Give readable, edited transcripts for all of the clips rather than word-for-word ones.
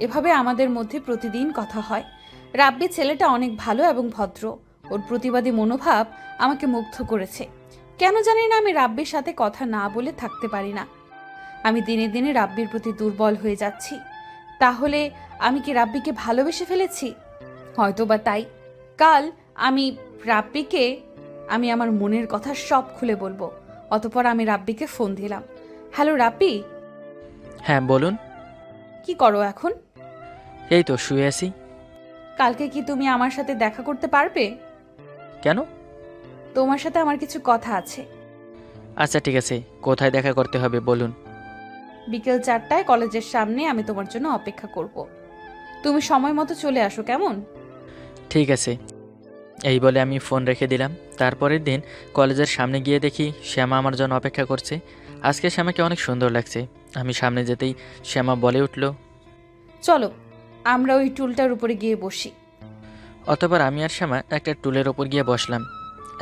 এভাবে আমাদের মধ্যে প্রতিদিন কথা হয়। রাব্বি ছেলেটা অনেক ভালো এবং ভদ্র। ওর প্রতিবাদী মনোভাব আমাকে মুগ্ধ করেছে। কেন জানি না আমি রাব্বির সাথে কথা না বলে থাকতে পারি না। আমি দিনে দিনে রাব্বির প্রতি দুর্বল হয়ে যাচ্ছি। তাহলে আমি কি রাব্বিকে ভালোবেসে ফেলেছি? হয়তো বা তাই। কাল আমি রাব্বিকে আমার মনের কথা সব খুলে বলবো। অতঃপর আমি রাব্বিকে ফোন দিলাম। হ্যালো রাব্বি। হ্যাঁ বলুন। কি করো এখন? এই তো শুয়ে আছি। কালকে কি তুমি আমার সাথে দেখা করতে পারবে? কেন? তোমার সাথে আমার কিছু কথা আছে। আচ্ছা ঠিক আছে, কোথায় দেখা করতে হবে বলুন। বিকেল 4টায় কলেজের সামনে আমি তোমার জন্য অপেক্ষা করব। তুমি সময় মতো চলে আসো, কেমন? ঠিক আছে। এই বলে আমি ফোন রেখে দিলাম। তারপরের দিন কলেজের সামনে গিয়ে দেখি শ্যামা আমার জন্য অপেক্ষা করছে। আজকে শ্যামাকে অনেক সুন্দর লাগছে। আমি সামনে যেতেই শ্যামা বলে উঠল, চলো আমরা ওই টুলটার উপরে গিয়ে বসি। অতঃপর আমি আর শ্যামা একটা টুলের ওপর গিয়ে বসলাম।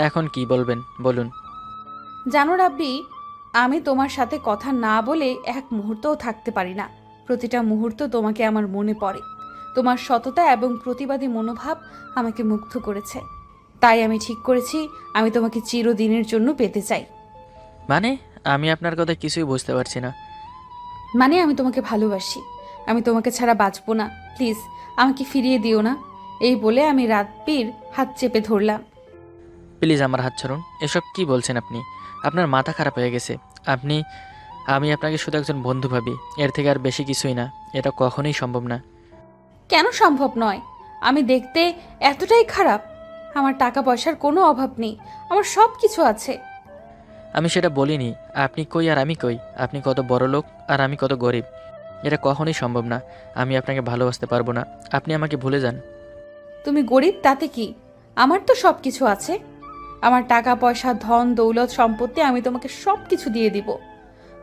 এখন কি বলবেন বলুন। জানো রাব্বি, আমি তোমার সাথে কথা না বলে এক মুহূর্তও থাকতে পারি না। প্রতিটা মুহূর্ত তোমাকে আমার মনে পড়ে। তোমার সততা এবং প্রতিবাদী মনোভাব আমাকে মুগ্ধ করেছে। তাই আমি ঠিক করেছি আমি তোমাকে চিরদিনের জন্য পেতে চাই। মানে আমি আপনার কথা কিছুই বুঝতে পারছি না। মানে আমি তোমাকে ভালোবাসি। আমি তোমাকে ছাড়া বাঁচবো না। প্লিজ আমাকে ফিরিয়ে দিও না। এই বলে আমি রাব্বির হাত চেপে ধরলাম। প্লিজ আমার হাত ছাড়ুন। এসব কি বলছেন আপনি? আপনার মাথা খারাপ হয়ে গেছে। আমি আপনাকে শুধু একজন বন্ধু ভাবি, এর থেকে আর বেশি কিছুই না। এটা কখনোই সম্ভব না। কেন সম্ভব নয়? আমি দেখতে এতটাই খারাপ? আমার টাকা পয়সার কোনো অভাব নেই। আমার সব কিছু আছে। আমি সেটা বলিনি। আপনি কই আর আমি কই? আপনি কত বড় লোক আর আমি কত গরিব। এটা কখনোই সম্ভব না। আমি আপনাকে ভালোবাসতে পারবো না। আপনি আমাকে ভুলে যান। তুমি গরিব তাতে কি? আমার তো সব কিছু আছে। আমার টাকা পয়সা, ধন দৌলত, সম্পত্তি আমি তোমাকে সব কিছু দিয়ে দিব।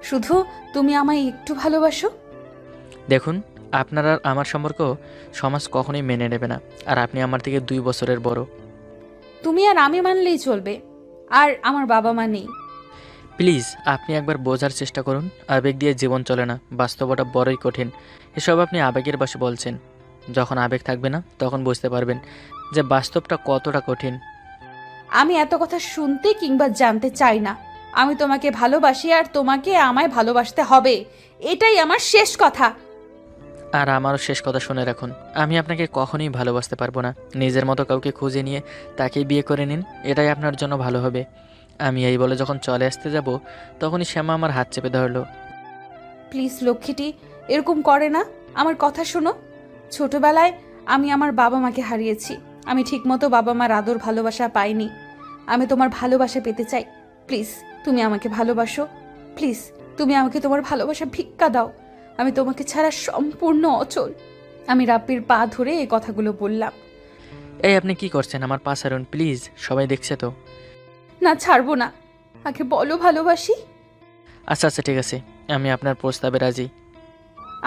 শুধু তুমি আমায় একটু ভালোবাসো। দেখুন, আপনার আর আমার সম্পর্ক সমাজ কখনোই মেনে নেবে না। আর আপনি আমার থেকে 2 বছরের বড়। তুমি আর আমি মানলেই চলবে। আর আমার বাবা মা নেই। প্লিজ আপনি একবার বোঝার চেষ্টা করুন। আবেগ দিয়ে জীবন চলে না, বাস্তবতা বড়ই কঠিন। এসব আপনি আবেগের বশে বলছেন। যখন আবেগ থাকবে না তখন বুঝতে পারবেন যে বাস্তবটা কতটা কঠিন। আমি এত কথা শুনতে কিংবা জানতে চাই না। আমি তোমাকে ভালোবাসি আর তোমাকে আমায় ভালোবাসতে হবে। এটাই আমার শেষ কথা। আর আমারও শেষ কথা শুনে রাখুন, আমি আপনাকে কখনোই ভালোবাসতে পারবো না। নিজের মতো কাউকে খুঁজে নিয়ে তাকেই বিয়ে করে নিন, এটাই আপনার জন্য ভালো হবে। আমি এই বলে যখন চলে আসতে যাব তখনই শ্যামা আমার হাত চেপে ধরলো। প্লিজ লক্ষ্মীটি, এরকম করে না। আমার কথা শোনো। ছোটবেলায় আমি আমার বাবা মাকে হারিয়েছি। আমি ঠিকমতো বাবা মার আদর ভালোবাসা পাইনি। আমি তোমার ভালোবাসা পেতে চাই। প্লিজ তুমি আমাকে ভালোবাসো। প্লিজ তুমি আমাকে তোমার ভালোবাসা ভিক্ষা দাও। আমি তোমাকে ছাড়া সম্পূর্ণ অচল। আমি রাব্বির পা ধরে এই কথাগুলো বললাম। এই আপনি কি করছেন? আমার পা ছাড়ুন প্লিজ, সবাই দেখছে তো। না, ছাড়বো না। আগে বলো ভালোবাসি। আচ্ছা আচ্ছা ঠিক আছে, আমি আপনার প্রস্তাবে রাজি।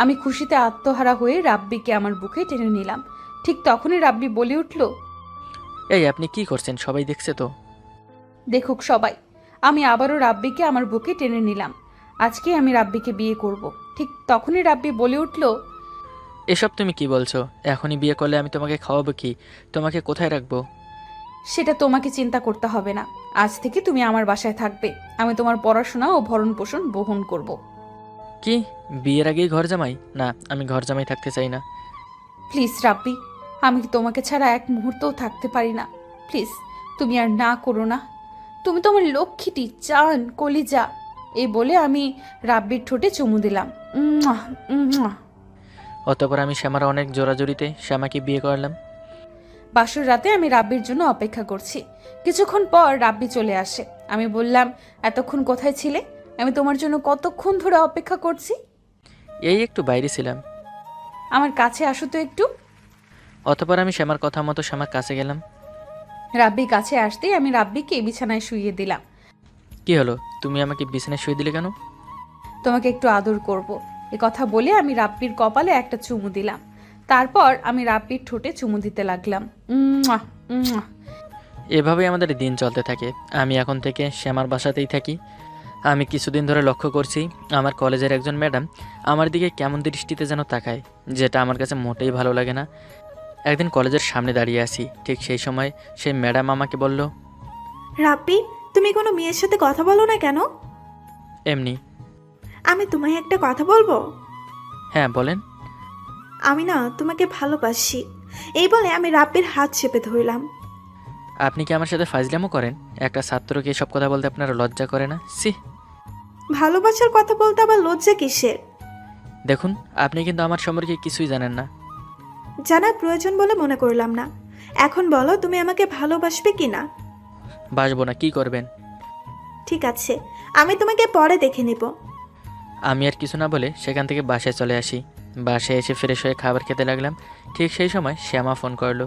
আমি খুশিতে আত্মহারা হয়ে রাব্বিকে আমার বুকে টেনে নিলাম। ঠিক তখনই রাব্বি বলে উঠল, এই আপনি কি করছেন? সবাই দেখছে তো। দেখুক সবাই। আমি আবারও রাব্বিকে আমার বুকে টেনে নিলাম। আজকে আমি রাব্বিকে বিয়ে করব। ঠিক তখনই রাব্বি বলে উঠল, এসব তুমি কি বলছো? এখনই বিয়ে করলে আমি তোমাকে খাওয়াবো কি? তোমাকে কোথায় রাখবো? সেটা তোমাকে চিন্তা করতে হবে না। আজ থেকে তুমি আমার বাসায় থাকবে। আমি তোমার পড়াশোনা ও ভরণ পোষণ বহন করব। কি? বিয়ের আগেই ঘর জামাই? না, আমি ঘর জামাই থাকতে চাই না। প্লিজ রাব্বি, আমি তোমাকে ছাড়া এক মুহূর্তও থাকতে পারি না। প্লিজ তুমি আর না করো না। তুমি তো আমার লক্ষ্মীটি, জান, কলিজা। এই বলে আমি রাব্বির ঠোঁটে চুমু দিলাম। উম্মুয়া, উম্মুয়া। অতঃপর আমি শ্যামার অনেক জোরাজুরিতে শ্যামাকে বিয়ে করলাম। বাসর রাতে আমি রাব্বির জন্য অপেক্ষা করছি। কিছুক্ষণ পর রাব্বি চলে আসে। আমি বললাম, এতক্ষণ কোথায় ছিলে? আমি তোমার জন্য কতক্ষণ ধরে অপেক্ষা করছি। এই একটু বাইরে ছিলাম। আমার কাছে আসো তো একটু। অতঃপর আমি শ্যামার কথা মতো শ্যামার কাছে গেলাম। রাব্বি কাছে আসতেই আমি রাব্বিকে বিছানায় শুইয়ে দিলাম। কি হলো? তুমি আমাকে বিছানায় শুয়ে দিলে কেন? তোমাকে একটু আদর করব। এ কথা বলে আমি রাব্বির কপালে একটা চুমু দিলাম। তারপর আমি রাব্বির ঠোঁটে চুমু দিতে লাগলাম। উম্মুয়া, উম্মুয়া। এভাবেই আমাদের দিন চলতে থাকে। আমি এখন থেকে শ্যামার বাসাতেই থাকি। আমি কিছুদিন ধরে লক্ষ্য করছি আমার কলেজের একজন ম্যাডাম আমার দিকে কেমন দৃষ্টিতে যেন তাকায়, যেটা আমার কাছে মোটেই ভালো লাগে না। একদিন কলেজের সামনে দাঁড়িয়ে আছি, ঠিক সেই সময় সেই ম্যাডাম আমাকে বলল, রাব্বি, তুমি কোনো মেয়ের সাথে কথা বলো না কেন? এমনি। আমি তোমায় একটা কথা বলবো? হ্যাঁ বলেন। আমি না তোমাকে ভালোবাসি। এই বলে আমি রাব্বির হাত চেপে ধরলাম। আপনি কি আমার সাথে ফাজলামো করেন? একটা ছাত্রকে এসব কথা বলতে আপনার লজ্জা করে না? সি। ভালোবাসার কথা বলতে আবার লজ্জা কিসের? দেখুন, আপনি কিন্তু আমার সম্পর্কে কিছুই জানেন না। জানার প্রয়োজন বলে মনে করলাম না। এখন বলো, তুমি আমাকে ভালোবাসবে কি না? বাসবো না, কি করবেন? ঠিক আছে, আমি তোমাকে পরে দেখে নিব। আমি আর কিছু না বলে সেখান থেকে বাসায় চলে আসি। বাসায় এসে ফ্রেশ হয়ে খাবার খেতে লাগলাম। ঠিক সেই সময় শ্যামা ফোন করলো।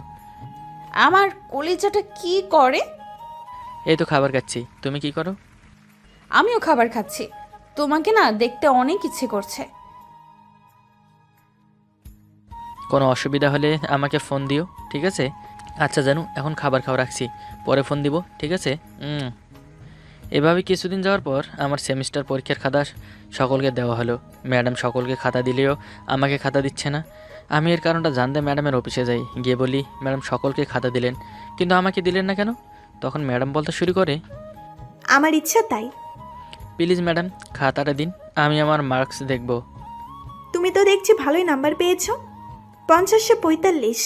আমার কলিজাটা কি করে? এই তো খাবার খাচ্ছি, তুমি কি করো? আমিও খাবার খাচ্ছি। তোমাকে না দেখতে অনেক ইচ্ছে করছে। কোনো অসুবিধা হলে আমাকে ফোন দিও, ঠিক আছে? আচ্ছা জানু, এখন খাবার খাওয়া রাখছি, পরে ফোন দিব, ঠিক আছে? এভাবে কিছুদিন যাওয়ার পর আমার সেমিস্টার পরীক্ষার খাতা সকলকে দেওয়া হলো। ম্যাডাম সকলকে খাতা দিলেও আমাকে খাতা দিচ্ছে না। আমি এর কারণটা জানতে ম্যাডামের অফিসে যাই। গিয়ে বলি, ম্যাডাম সকলকে খাতা দিলেন, কিন্তু আমাকে দিলেন না কেন? তখন ম্যাডাম বলতে শুরু করে, আমার ইচ্ছা তাই। প্লিজ ম্যাডাম, খাতাটা দিন, আমি আমার মার্কস দেখব। তুমি তো দেখছি ভালোই নাম্বার পেয়েছো, 50-এ 45।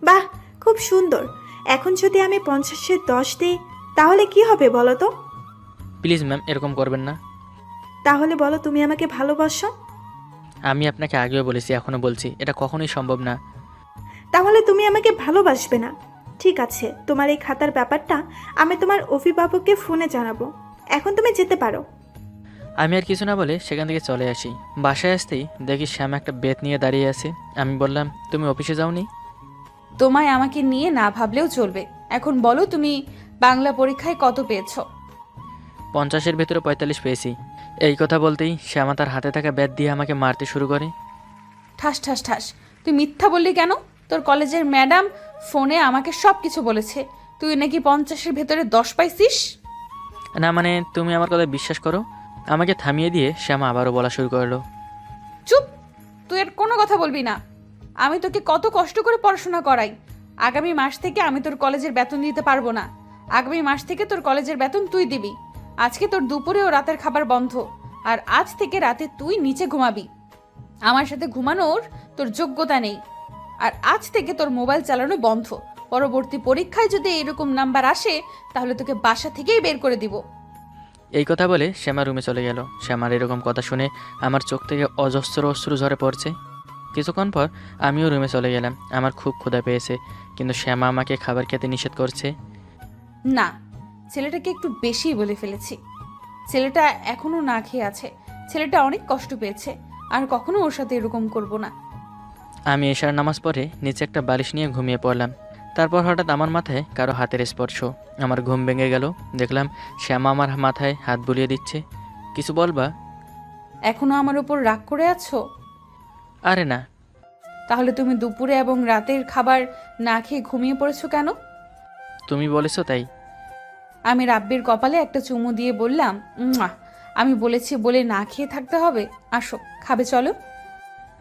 বাহ, খুব সুন্দর। এখন যদি আমি 50-এ 10 দিই তাহলে কি হবে বলো তো? প্লিজ ম্যাম, এরকম করবেন না। তাহলে বলো, তুমি আমাকে ভালোবাসো? আমি আপনাকে আগেও বলেছি, এখনও বলছি, এটা কখনোই সম্ভব না। তাহলে তুমি আমাকে ভালোবাসবে না? ঠিক আছে, তোমার এই খাতার ব্যাপারটা আমি তোমার অভিভাবককে ফোনে জানাবো। এখন তুমি যেতে পারো। আমি আর কিছু না বলে সেখান থেকে চলে আসি। বাসায় আসতেই দেখি শ্যাম একটা বেত নিয়ে দাঁড়িয়ে আছে। আমি বললাম, তুমি অফিসে যাওনি? তোমায় আমাকে নিয়ে না ভাবলেও চলবে। এখন বলো, তুমি বাংলা পরীক্ষায় কত পেয়েছো? 50-এর ভেতরে 45 পেয়েছি। এই কথা বলতেই শ্যামা তার হাতে থাকা ব্যাট দিয়ে আমাকে মারতে শুরু করে। ঠাস ঠাস ঠাস। তুই মিথ্যা বললি কেন? তোর কলেজের ম্যাডাম ফোনে আমাকে সব কিছু বলেছে। তুই নাকি 50-এর ভেতরে 10 পাইছিস। না মানে, তুমি আমার কথা বিশ্বাস করো? আমাকে থামিয়ে দিয়ে শ্যামা আবারও বলা শুরু করলো। চুপ! তুই এর কোনো কথা বলবি না। আমি তোকে কত কষ্ট করে পড়াশোনা করাই। আগামী মাস থেকে আমি তোর কলেজের বেতন দিতে পারবো না। আগামী মাস থেকে তোর কলেজের বেতন তুই দিবি। আজকে তোর দুপুরে ও রাতের খাবার বন্ধ। আর আজ থেকে রাতে তুই নিচে ঘুমাবি। আমার সাথে ঘুমানোর তোর যোগ্যতা নেই। আর আজ থেকে তোর মোবাইল চালানো বন্ধ। পরবর্তী পরীক্ষায় যদি এরকম নাম্বার আসে তাহলে তোকে বাসা থেকেই বের করে দিব। এই কথা বলে শ্যামা রুমে চলে গেল। শ্যামার এরকম কথা শুনে আমার চোখ থেকে অজস্র অশ্রু ঝরে পড়ছে। কিছুক্ষণ পর আমিও রুমে চলে গেলাম। আমার খুব ক্ষুধা পেয়েছে, কিন্তু শ্যামা আমাকে খাবার খেতে নিষেধ করছে। না, ছেলেটাকে একটু বেশি বলে ফেলেছি। ছেলেটা এখনো না খেয়ে আছে। ছেলেটা অনেক কষ্ট পেয়েছে। আর কখনো ওর সাথে এরকম করব না। আমি এশার নামাজ পড়ে নিচে একটা বালিশ নিয়ে ঘুমিয়ে পড়লাম। তারপর হঠাৎ আমার মাথায় কারো হাতের স্পর্শ। আমার ঘুম ভেঙে গেল। দেখলাম শ্যামা আমার মাথায় হাত বুলিয়ে দিচ্ছে। কিছু বলবা? এখনো আমার উপর রাগ করে আছো? আরে না। তাহলে তুমি দুপুরে এবং রাতের খাবার না খেয়ে ঘুমিয়ে পড়েছো কেন? তুমি বলেছো তাই। আমি রাব্বির কপালে একটা চুমু দিয়ে বললাম, মুয়া, আমি বলেছি বলে না খেয়ে থাকতে হবে? আসো, খাবে চলো।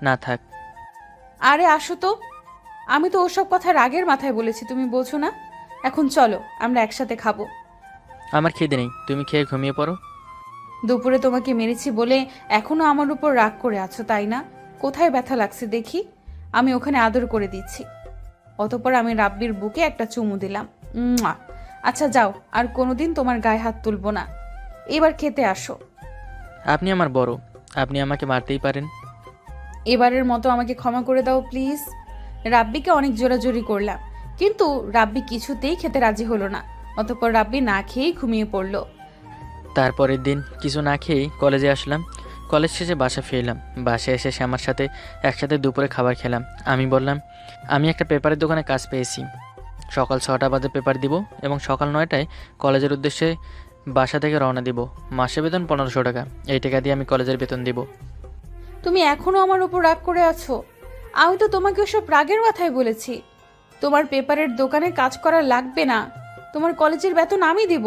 না থাক। আরে আসো তো। আমি তো ওসব কথা রাগের মাথায় বলেছি, তুমি বোঝো না? এখন চলো, আমরা একসাথে খাবো। আমার খিদে নেই, তুমি খেয়ে ঘুমিয়ে পড়ো। দুপুরে তোমাকে মেরেছি বলে এখনো আমার উপর রাগ করে আছো, তাই না? কোথায় ব্যথা লাগছে দেখি, আমি ওখানে আদর করে দিচ্ছি। অতঃপর আমি রাব্বির বুকে একটা চুমু দিলাম। মুয়া। আচ্ছা যাও, আর কোনোদিন তোমার গায়ে হাত তুলবো না। এবার খেতে আসো। আপনি আমার বড়, আপনি আমাকে মারতেই পারেন। এবারের মতো আমাকে ক্ষমা করে দাও প্লিজ। রাব্বিকে অনেক জোরাজোরি করলাম, কিন্তু রাব্বি কিছুতেই খেতে রাজি হলো না। অতঃপর রাব্বি না খেয়েই ঘুমিয়ে পড়লো। তারপরের দিন কিছু না খেয়েই কলেজে আসলাম। কলেজ শেষে বাসা ফিরলাম। বাসায় এসে শ্যামার সাথে একসাথে দুপুরে খাবার খেলাম। আমি বললাম, আমি একটা পেপারের দোকানে কাজ পেয়েছি। সকাল 6টা বাজে পেপার দিব এবং সকাল 9টায় কলেজের উদ্দেশ্যে বাসা থেকে রওনা দিব। মাসে বেতন 1500 টাকা। এই টাকা দিয়ে আমি কলেজের বেতন দিব। তুমি এখনো আমার উপর রাগ করে আছো? আমি তো তোমাকে ওসব রাগের মাথায় বলেছি। তোমার পেপারের দোকানে কাজ করা লাগবে না। তোমার কলেজের বেতন আমি দেব।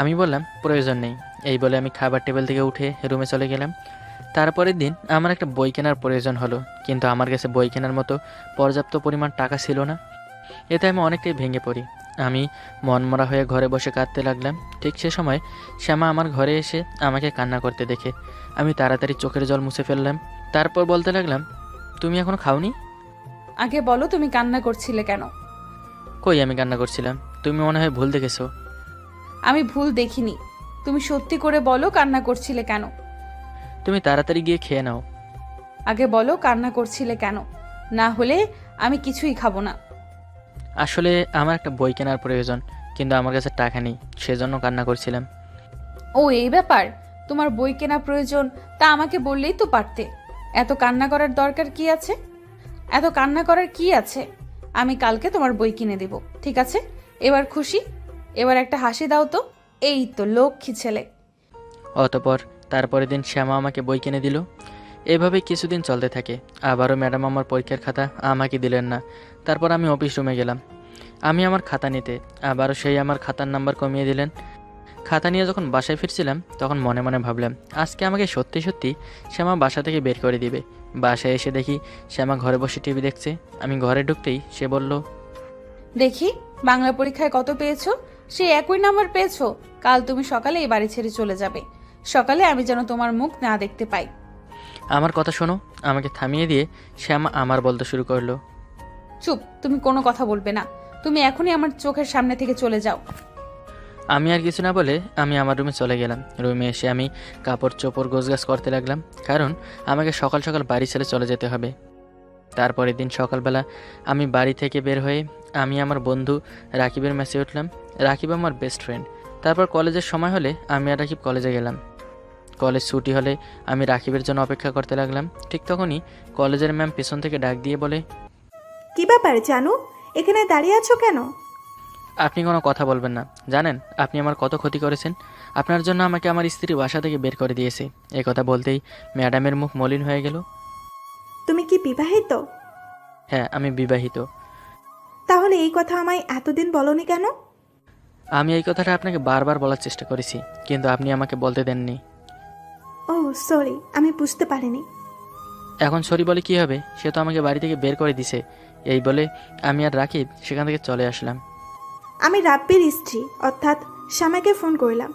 আমি বললাম, প্রয়োজন নেই, এই বলে আমি খাবার টেবিল থেকে উঠে রুমে চলে গেলাম। তারপরের দিন আমার একটা বই কেনার প্রয়োজন হলো, কিন্তু আমার কাছে বই কেনার মতো পর্যাপ্ত পরিমাণ টাকা ছিল না। এতে আমি অনেকটাই ভেঙে পড়ি। আমি মনমরা হয়ে ঘরে বসে কাঁদতে লাগলাম। ঠিক সে সময় শ্যামা আমার ঘরে এসে আমাকে কান্না করতে দেখে আমি তাড়াতাড়ি চোখের জল মুছে ফেললাম। তারপর বলতে লাগলাম, তুমি এখনো খাওনি? আগে বলো তুমি কান্না করছিলে কেন? কই আমি কান্না করছিলাম? তুমি মনে হয় ভুল দেখেছো। আমি ভুল দেখিনি, তুমি সত্যি করে বলো কান্না করছিলে কেন? তুমি তাড়াতাড়ি গিয়ে খেয়ে নাও। আগে বলো কান্না করছিলে কেন, না হলে আমি কিছুই খাবো না। আসলে আমার একটা বই কেনার প্রয়োজন, কিন্তু আমার কাছে টাকা নেই, সেজন্য কান্না করছিলাম। ও এই ব্যাপার, তোমার বই কেনা প্রয়োজন, তা আমাকে বললেই তো পারতে। এত কান্না করার দরকার কি আছে? এত কান্না করার কি আছে? আমি কালকে তোমার বই কিনে দেব, ঠিক আছে? এবার খুশি? এবার একটা হাসি দাও তো। এই তো লক্ষ্মী ছেলে। অতপর তারপরের দিন শ্যামা আমাকে বই কিনে দিল। এভাবে কিছুদিন চলতে থাকে। আবারও ম্যাডাম আমার পরীক্ষার খাতা আমাকে দিলেন না। তারপর আমি অফিস রুমে গেলাম আমি আমার খাতা নিতে। আবারও সেই আমার খাতার নাম্বার কমিয়ে দিলেন। খাতা নিয়ে যখন বাসায় ফিরছিলাম তখন মনে মনে ভাবলাম, আজকে আমাকে সত্যি সত্যি শ্যামা বাসা থেকে বের করে দিবে। বাসায় এসে দেখি শ্যামা ঘরে বসে টিভি দেখছে। আমি ঘরে ঢুকতেই সে বলল, দেখি বাংলা পরীক্ষায় কত পেয়েছো? সে একই নাম্বার পেয়েছো? কাল তুমি সকালে এই বাড়ি ছেড়ে চলে যাবে। সকালে আমি যেন তোমার মুখ না দেখতে পাই। আমার কথা শোনো। আমাকে থামিয়ে দিয়ে শ্যামা আমার বলতে শুরু করলো, চুপ, তুমি কোনো কথা বলবে না। তুমি এখনই আমার চোখের সামনে থেকে চলে যাও। আমি আর কিছু না বলে আমি আমার রুমে চলে গেলাম। রুমে এসে আমি কাপড় চোপড় গোছগাছ করতে লাগলাম, কারণ আমাকে সকাল সকাল বাড়ি ছেড়ে চলে যেতে হবে। তারপরের দিন সকালবেলা আমি বাড়ি থেকে বের হয়ে আমি আমার বন্ধু রাকিবের মেসে উঠলাম। রাকিব আমার বেস্ট ফ্রেন্ড। তারপর কলেজের সময় হলে আমি আর রাকিব কলেজে গেলাম। কলেজ ছুটি হলে আমি রাকিবের জন্য অপেক্ষা করতে লাগলাম। ঠিক তখনই কলেজের ম্যাম পেছন থেকে ডাক দিয়ে বলে, কি ব্যাপার জানু, এখানে দাঁড়িয়ে আছো কেন? আপনি কোনো কথা বলবেন না। জানেন আপনি আমার কত ক্ষতি করেছেন? আপনার জন্য আমাকে আমার স্ত্রী বাসা থেকে বের করে দিয়েছে। এ কথা বলতেই ম্যাডামের মুখ মলিন হয়ে গেল। তুমি কি বিবাহিত? হ্যাঁ, আমি বিবাহিত। তাহলে এই কথা আমায় এতদিন বলনি কেন? আমি এই কথাটা আপনাকে বারবার বলার চেষ্টা করেছি, কিন্তু আপনি আমাকে বলতে দেননি। ও সরি, আমি বুঝতে পারিনি। এখন সরি বলে কি হবে? সে তো আমাকে বাড়ি থেকে বের করে দিছে। এই বলে আমি আর রাকিব সেখান থেকে চলে আসলাম। আমি রাব্বির স্ত্রী অর্থাৎ শ্যামাকে ফোন করলাম।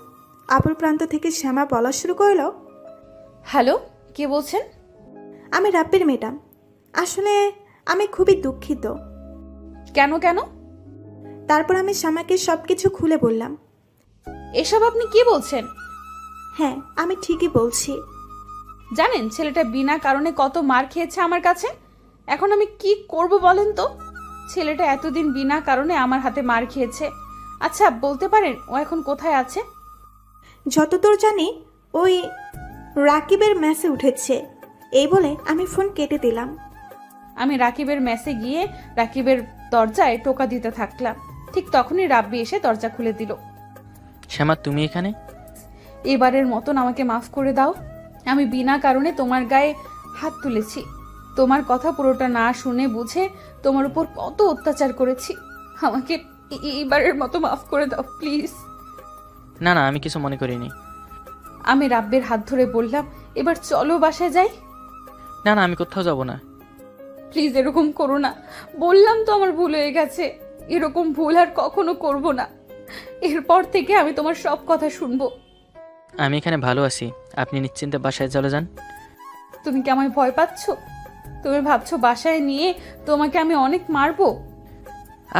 অপর প্রান্ত থেকে শ্যামা বলা শুরু করলো, হ্যালো, কে বলছেন? আমি রাব্বির ম্যাডাম। আসলে আমি খুবই দুঃখিত। কেন কেন? তারপর আমি শ্যামাকে সব কিছু খুলে বললাম। এসব আপনি কি বলছেন? হ্যাঁ, আমি ঠিকই বলছি। জানেন ছেলেটা বিনা কারণে কত মার খেয়েছে আমার কাছে। এখন আমি কি করব বলেন তো? ছেলেটা এতদিন বিনা কারণে আমার হাতে মার খেয়েছে। আচ্ছা বলতে পারেন ও এখন কোথায় আছে? যতদূর জানি ওই রাকিবের মেসে উঠেছে। এই বলে আমি ফোন কেটে দিলাম। আমি রাকিবের মেসে গিয়ে রাকিবের দরজায় টোকা দিতে থাকলাম। ঠিক তখনই রাব্বি এসে দরজা খুলে দিল। শ্যামা, তুমি এখানে? এবারের মতন আমাকে মাফ করে দাও। আমি বিনা কারণে তোমার গায়ে হাত তুলেছি। তোমার কথা পুরোটা না শুনে বুঝে তোমার উপর কত অত্যাচার করেছি। আমাকে এইবারের মতো মাফ করে দাও প্লিজ। না না, আমি কিছু মনে করিনি। আমি রাব্বির হাত ধরে বললাম, এবার চলো বাসায় যাই। না না, আমি কোথাও যাব না। প্লিজ এরকম করো না। বললাম তো আমার ভুল হয়ে গেছে। এরকম ভুল আর কখনো করব না। এরপর থেকে আমি তোমার সব কথা শুনবো। আমি এখানে ভালো আছি, আপনি নিশ্চিন্তে বাসায় চলে যান। তুমি কি আমায় ভয় পাচ্ছ? তুমি ভাবছো বাসায় নিয়ে তোমাকে আমি অনেক মারবো?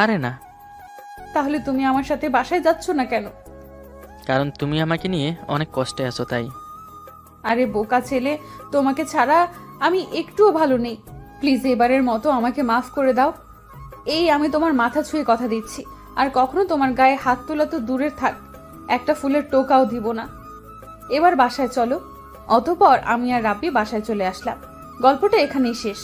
আরে না, তাহলে তুমি আমার সাথে বাসায় যাচ্ছ না কেন? কারণ তুমি আমাকে নিয়ে অনেক কষ্টে আছো তাই। আরে বোকা ছেলে, তোমাকে ছাড়া আমি একটুও ভালো নেই। প্লিজ এবারের মতো আমাকে মাফ করে দাও। এই আমি তোমার মাথা ছুঁয়ে কথা দিচ্ছি, আর কখনো তোমার গায়ে হাত তোলা তো দূরের থাক, একটা ফুলের টোকাও দিব না। এবার বাসায় চলো। অতঃপর আমি আর রাব্বি বাসায় চলে আসলাম। গল্পটা এখানেই শেষ।